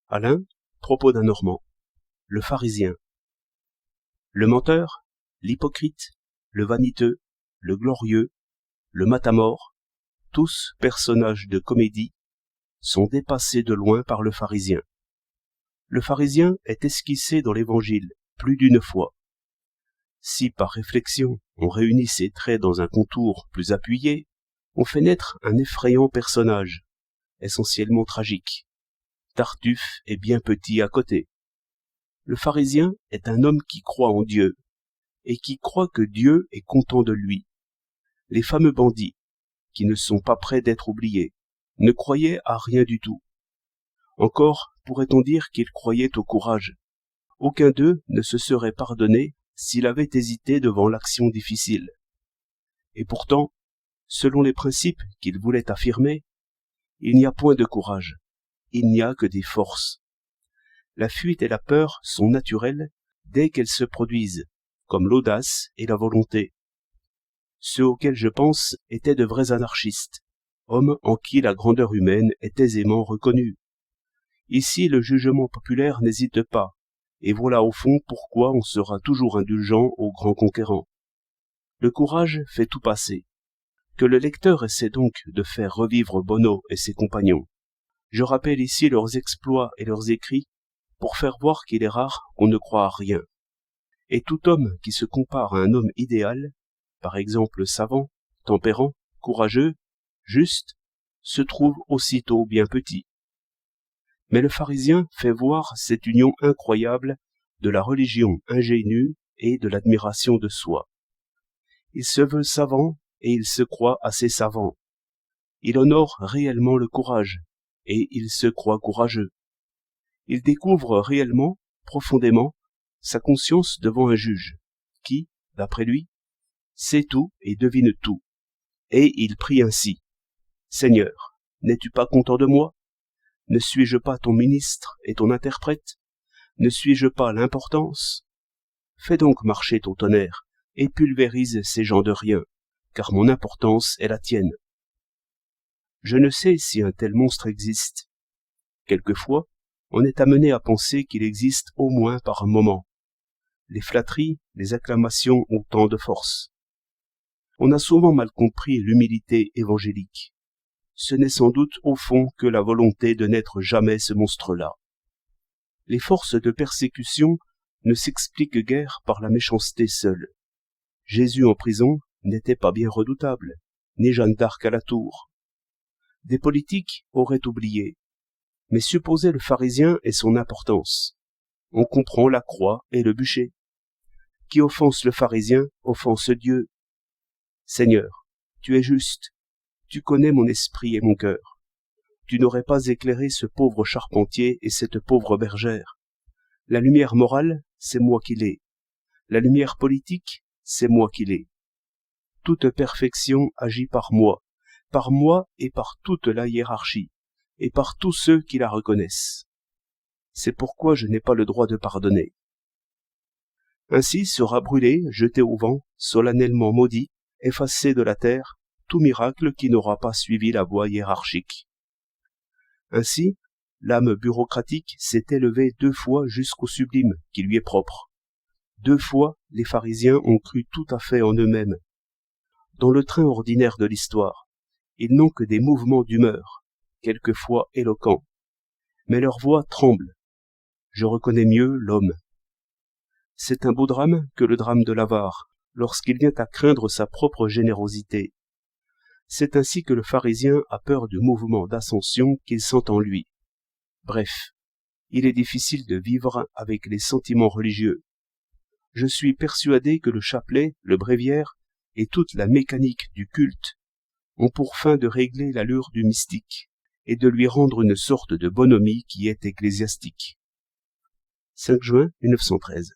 Alain, propos d'un Normand. Le pharisien. Le menteur, l'hypocrite, le vaniteux, le glorieux, le matamore, tous personnages de comédie, sont dépassés de loin par le pharisien. Le pharisien est esquissé dans l'Évangile plus d'une fois. Si par réflexion on réunit ses traits dans un contour plus appuyé, on fait naître un effrayant personnage, essentiellement tragique. Tartuffe est bien petit à côté. Le pharisien est un homme qui croit en Dieu, et qui croit que Dieu est content de lui. Les fameux bandits, qui ne sont pas près d'être oubliés, ne croyaient à rien du tout. Encore pourrait-on dire qu'ils croyaient au courage. Aucun d'eux ne se serait pardonné s'il avait hésité devant l'action difficile. Et pourtant, selon les principes qu'ils voulaient affirmer, il n'y a point de courage, il n'y a que des forces. La fuite et la peur sont naturelles dès qu'elles se produisent, comme l'audace et la volonté. Ceux auxquels je pense étaient de vrais anarchistes, hommes en qui la grandeur humaine est aisément reconnue. Ici, le jugement populaire n'hésite pas, et voilà au fond pourquoi on sera toujours indulgent aux grands conquérants. Le courage fait tout passer. Que le lecteur essaie donc de faire revivre Bonneau et ses compagnons. Je rappelle ici leurs exploits et leurs écrits pour faire voir qu'il est rare qu'on ne croie à rien. Et tout homme qui se compare à un homme idéal, par exemple savant, tempérant, courageux, juste, se trouve aussitôt bien petit. Mais le pharisien fait voir cette union incroyable de la religion ingénue et de l'admiration de soi. Il se veut savant et il se croit assez savant. Il honore réellement le courage et il se croit courageux. Il découvre réellement, profondément, sa conscience devant un juge, qui, d'après lui, sait tout et devine tout. Et il prie ainsi. « Seigneur, n'es-tu pas content de moi? Ne suis-je pas ton ministre et ton interprète? Ne suis-je pas l'importance? Fais donc marcher ton tonnerre et pulvérise ces gens de rien, car mon importance est la tienne. » Je ne sais si un tel monstre existe. Quelquefois, on est amené à penser qu'il existe au moins par moment. Les flatteries, les acclamations ont tant de force. On a souvent mal compris l'humilité évangélique. Ce n'est sans doute au fond que la volonté de n'être jamais ce monstre-là. Les forces de persécution ne s'expliquent guère par la méchanceté seule. Jésus en prison n'était pas bien redoutable, ni Jeanne d'Arc à la tour. Des politiques auraient oublié. Mais supposez le pharisien et son importance. On comprend la croix et le bûcher. Qui offense le pharisien offense Dieu. Seigneur, tu es juste. Tu connais mon esprit et mon cœur. Tu n'aurais pas éclairé ce pauvre charpentier et cette pauvre bergère. La lumière morale, c'est moi qui l'ai. La lumière politique, c'est moi qui l'ai. Toute perfection agit par moi et par toute la hiérarchie, et par tous ceux qui la reconnaissent. C'est pourquoi je n'ai pas le droit de pardonner. Ainsi sera brûlé, jeté au vent, solennellement maudit, effacé de la terre, tout miracle qui n'aura pas suivi la voie hiérarchique. Ainsi, l'âme bureaucratique s'est élevée 2 fois jusqu'au sublime qui lui est propre. 2 fois, les pharisiens ont cru tout à fait en eux-mêmes. Dans le train ordinaire de l'histoire, ils n'ont que des mouvements d'humeur, quelquefois éloquents. Mais leur voix tremble. Je reconnais mieux l'homme. C'est un beau drame que le drame de l'avare, lorsqu'il vient à craindre sa propre générosité. C'est ainsi que le pharisien a peur du mouvement d'ascension qu'il sent en lui. Bref, il est difficile de vivre avec les sentiments religieux. Je suis persuadé que le chapelet, le bréviaire et toute la mécanique du culte ont pour fin de régler l'allure du mystique et de lui rendre une sorte de bonhomie qui est ecclésiastique. 5 juin 1913.